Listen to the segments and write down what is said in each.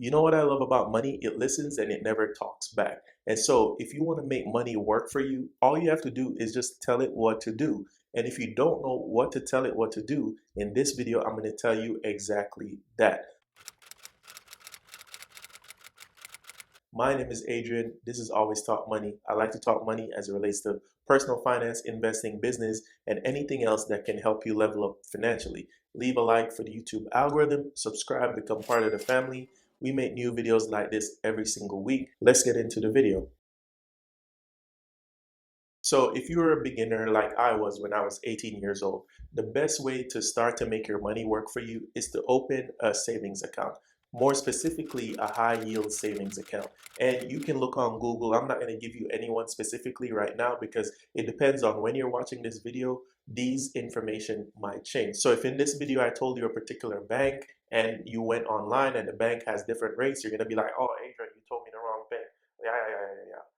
You know what I love about money? It listens and it never talks back. And so if you want to make money work for you, all you have to do is just tell it what to do. And if you don't know what to tell it what to do, in this video, I'm going to tell you exactly that. My name is Adrian. This is Always Talk Money. I like to talk money as it relates to personal finance, investing, business, and anything else that can help you level up financially. Leave a like for the YouTube algorithm, subscribe, become part of the family. We make new videos like this every single week. Let's get into the video. So if you're a beginner like I was when I was 18 years old, the best way to start to make your money work for you is to open a savings account. More specifically, a high yield savings account. And you can look on Google. I'm not going to give you anyone specifically right now because it depends on when you're watching this video. These information might change. So if in this video I told you a particular bank and you went online and the bank has different rates, you're going to be like, oh, Adrian, you told me the wrong bank. Yeah.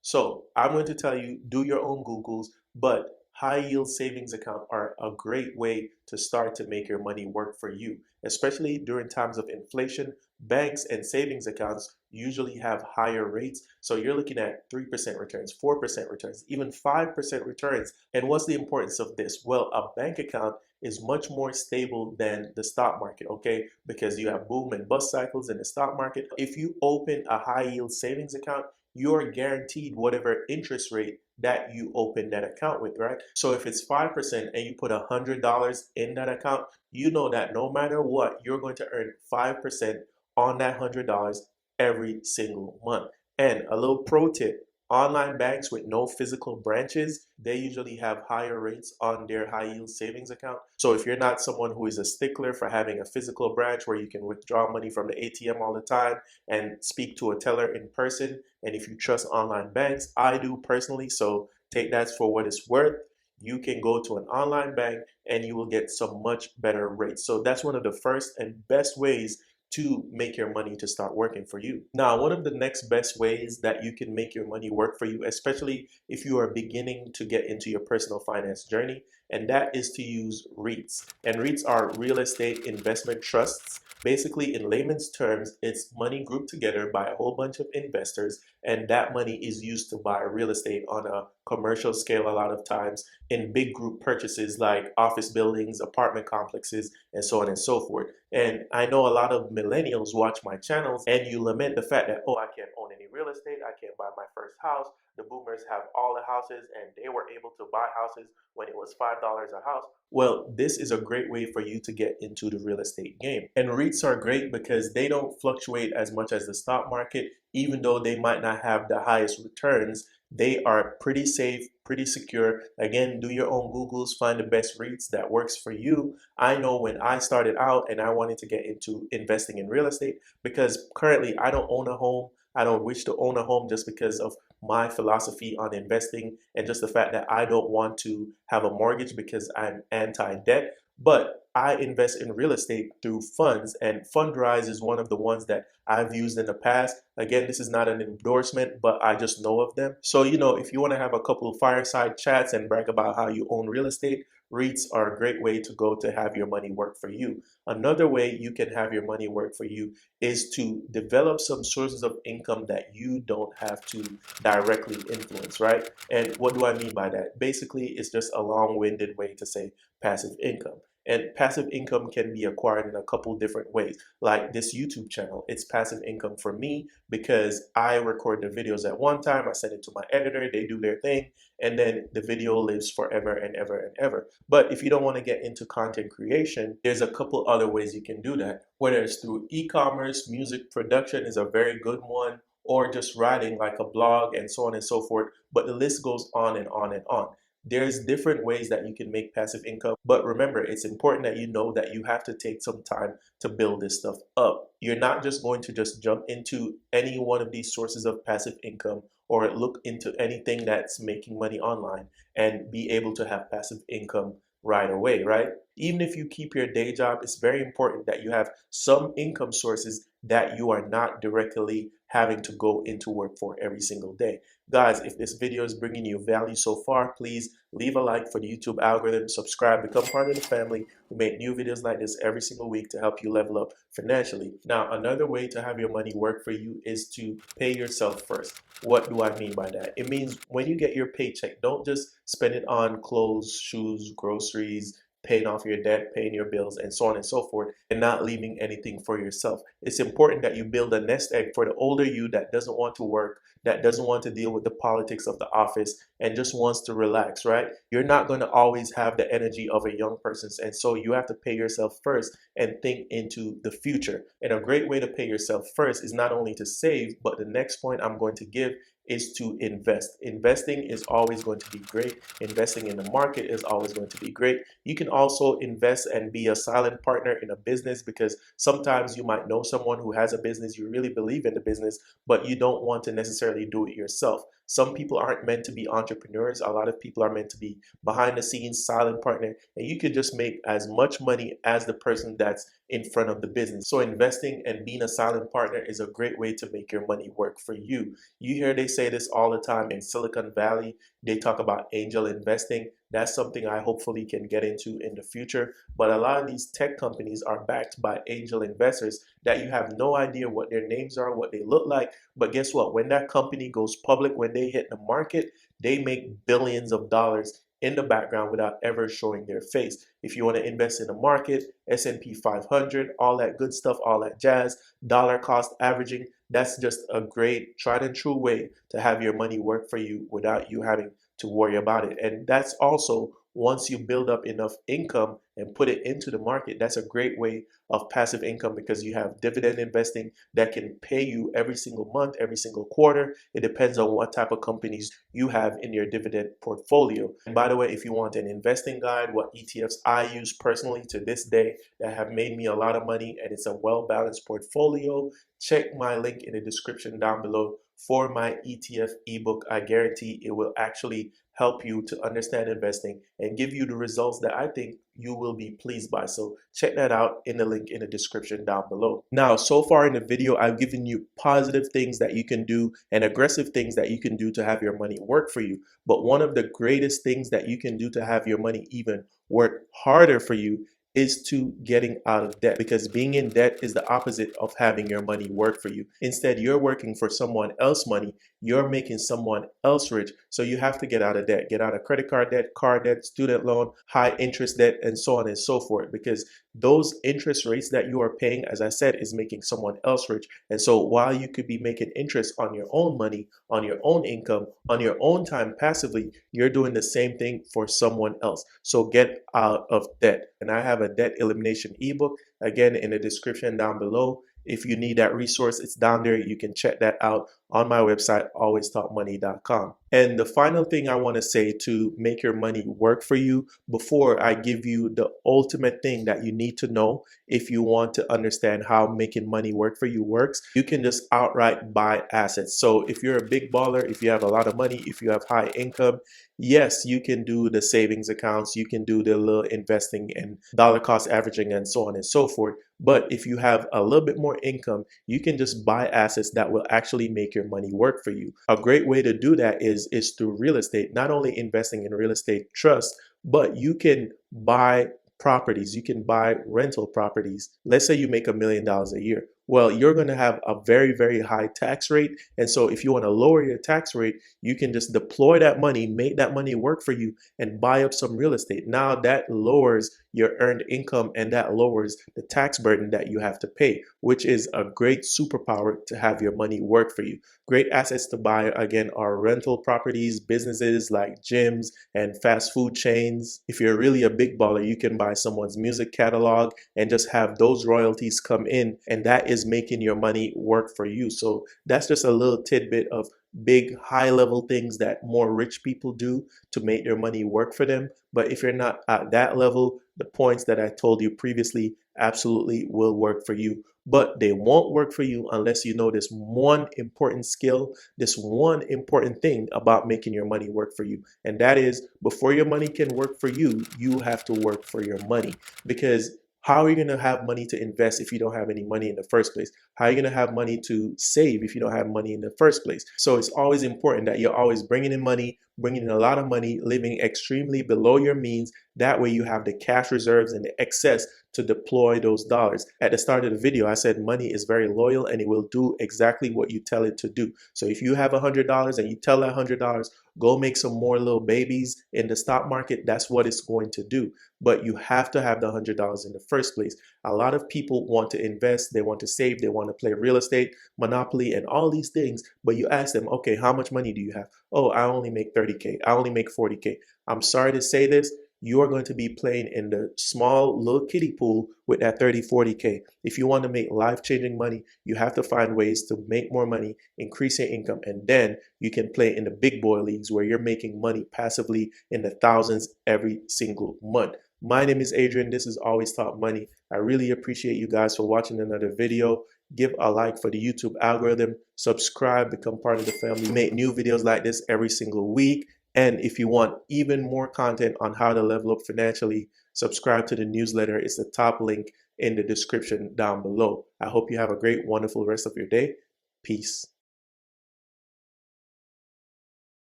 So I'm going to tell you, do your own Googles, but high yield savings accounts are a great way to start to make your money work for you, especially during times of inflation. Banks and savings accounts usually have higher rates. So you're looking at 3% returns, 4% returns, even 5% returns. And what's the importance of this? Well, a bank account is much more stable than the stock market, okay? Because you have boom and bust cycles in the stock market. If you open a high yield savings account, you're guaranteed whatever interest rate that you open that account with, right? So if it's 5% and you put $100 in that account, you know that no matter what, you're going to earn 5% on that $100 every single month. And a little pro tip, online banks with no physical branches, they usually have higher rates on their high yield savings account. So if you're not someone who is a stickler for having a physical branch where you can withdraw money from the ATM all the time and speak to a teller in person, and if you trust online banks, I do personally, so take that for what it's worth. You can go to an online bank and you will get some much better rates. So that's one of the first and best ways to make your money to start working for you. Now, one of the next best ways that you can make your money work for you, especially if you are beginning to get into your personal finance journey, and that is to use REITs. And REITs are real estate investment trusts. Basically, in layman's terms, it's money grouped together by a whole bunch of investors, and that money is used to buy real estate on a commercial scale a lot of times in big group purchases like office buildings, apartment complexes, and so on and so forth. And I know a lot of millennials watch my channels and you lament the fact that, oh, I can't own any real estate, I can't buy my first house. The boomers have all the houses and they were able to buy houses when it was $5 a house. Well, this is a great way for you to get into the real estate game. And REITs are great because they don't fluctuate as much as the stock market, even though they might not have the highest returns. They are pretty safe, pretty secure. Again, do your own Googles, find the best REITs that works for you. I know when I started out and I wanted to get into investing in real estate, because currently I don't own a home. I don't wish to own a home just because of my philosophy on investing and just the fact that I don't want to have a mortgage because I'm anti-debt. But I invest in real estate through funds, and Fundrise is one of the ones that I've used in the past. Again, this is not an endorsement, but I just know of them. So, if you want to have a couple of fireside chats and brag about how you own real estate, REITs are a great way to go to have your money work for you. Another way you can have your money work for you is to develop some sources of income that you don't have to directly influence, right? And what do I mean by that? Basically, it's just a long-winded way to say passive income. And passive income can be acquired in a couple different ways. Like this YouTube channel, it's passive income for me because I record the videos at one time, I send it to my editor, they do their thing, and then the video lives forever and ever and ever. But if you don't want to get into content creation, there's a couple other ways you can do that. Whether it's through e-commerce, music production is a very good one, or just writing like a blog and so on and so forth. But the list goes on and on and on. There's different ways that you can make passive income, but remember, it's important that you know that you have to take some time to build this stuff up. You're not just going to just jump into any one of these sources of passive income or look into anything that's making money online and be able to have passive income right away, right? Even if you keep your day job, it's very important that you have some income sources that you are not directly having to go into work for every single day. Guys, if this video is bringing you value so far, please leave a like for the YouTube algorithm, subscribe, become part of the family. We make new videos like this every single week to help you level up financially. Now, another way to have your money work for you is to pay yourself first. What do I mean by that? It means when you get your paycheck, don't just spend it on clothes, shoes, groceries, paying off your debt, paying your bills, and so on and so forth, and not leaving anything for yourself. It's important that you build a nest egg for the older you that doesn't want to work, that doesn't want to deal with the politics of the office, and just wants to relax, right? You're not going to always have the energy of a young person, and so you have to pay yourself first and think into the future. And a great way to pay yourself first is not only to save, but the next point I'm going to give is to invest. Investing is always going to be great. Investing in the market is always going to be great. You can also invest and be a silent partner in a business, because sometimes you might know someone who has a business, you really believe in the business, but you don't want to necessarily do it yourself. Some people aren't meant to be entrepreneurs. A lot of people are meant to be behind the scenes, silent partner, and you could just make as much money as the person that's in front of the business. So investing and being a silent partner is a great way to make your money work for you. You hear they say this all the time in Silicon Valley. They talk about angel investing. That's something I hopefully can get into in the future. But a lot of these tech companies are backed by angel investors that you have no idea what their names are, what they look like. But guess what? When that company goes public, when they hit the market, they make billions of dollars in the background without ever showing their face. If you want to invest in the market, S&P 500, all that good stuff, all that jazz, dollar cost averaging, that's just a great tried and true way to have your money work for you without you having to worry about it. And that's also, once you build up enough income and put it into the market, that's a great way of passive income, because you have dividend investing that can pay you every single month, every single quarter. It depends on what type of companies you have in your dividend portfolio. And by the way, if you want an investing guide, what ETFs I use personally to this day that have made me a lot of money and it's a well-balanced portfolio, check my link in the description down below for my ETF ebook. I guarantee it will actually help you to understand investing and give you the results that I think you will be pleased by. So check that out in the link in the description down below. Now, so far in the video, I've given you positive things that you can do and aggressive things that you can do to have your money work for you. But one of the greatest things that you can do to have your money even work harder for you is to getting out of debt, because being in debt is the opposite of having your money work for you. Instead, you're working for someone else's money. You're making someone else rich. So you have to get out of debt, get out of credit card debt, car debt, student loan, high interest debt, and so on and so forth, because those interest rates that you are paying, as I said, is making someone else rich. And so while you could be making interest on your own money, on your own income, on your own time passively, you're doing the same thing for someone else. So get out of debt. And I have a debt elimination ebook, again, in the description down below. If you need that resource, it's down there. You can check that out on my website, alwaystalkmoney.com. And the final thing I want to say to make your money work for you, before I give you the ultimate thing that you need to know if you want to understand how making money work for you works, you can just outright buy assets. So if you're a big baller, if you have a lot of money, if you have high income, yes, you can do the savings accounts, you can do the little investing and dollar cost averaging and so on and so forth. But if you have a little bit more income, you can just buy assets that will actually make your money work for you. A great way to do that is through real estate, not only investing in real estate trusts, but you can buy properties, you can buy rental properties. Let's say you make $1 million a year. Well, you're going to have a very, very high tax rate. And so if you want to lower your tax rate, you can just deploy that money, make that money work for you, and buy up some real estate. Now that lowers your earned income and that lowers the tax burden that you have to pay, which is a great superpower to have your money work for you. Great assets to buy, again, are rental properties, businesses like gyms and fast food chains. If you're really a big baller, you can buy someone's music catalog and just have those royalties come in, and that is making your money work for you. So that's just a little tidbit of big high level things that more rich people do to make their money work for them. But if you're not at that level, the points that I told you previously absolutely will work for you. But they won't work for you unless you know this one important skill, this one important thing about making your money work for you. And that is, before your money can work for you, you have to work for your money. Because How are you going to have money to invest if you don't have any money in the first place? How are you going to have money to save if you don't have money in the first place? So it's always important that you're always bringing in money, bringing in a lot of money, living extremely below your means. That way you have the cash reserves and the excess to deploy those dollars. At the start of the video, I said money is very loyal and it will do exactly what you tell it to do. So if you have $100 and you tell that $100, go make some more little babies in the stock market, that's what it's going to do. But you have to have the $100 in the first place. A lot of people want to invest, they want to save, they want to play real estate, Monopoly, and all these things. But you ask them, okay, how much money do you have? Oh, I only make 30K. I only make 40K. I'm sorry to say this, you are going to be playing in the small little kiddie pool with that 30, 40K. If you want to make life-changing money, you have to find ways to make more money, increase your income, and then you can play in the big boy leagues where you're making money passively in the thousands every single month. My name is Adrian. This is Always Talk Money. I really appreciate you guys for watching another video. Give a like for the YouTube algorithm. Subscribe, become part of the family. We make new videos like this every single week. And if you want even more content on how to level up financially, subscribe to the newsletter. It's the top link in the description down below. I hope you have a great, wonderful rest of your day. Peace.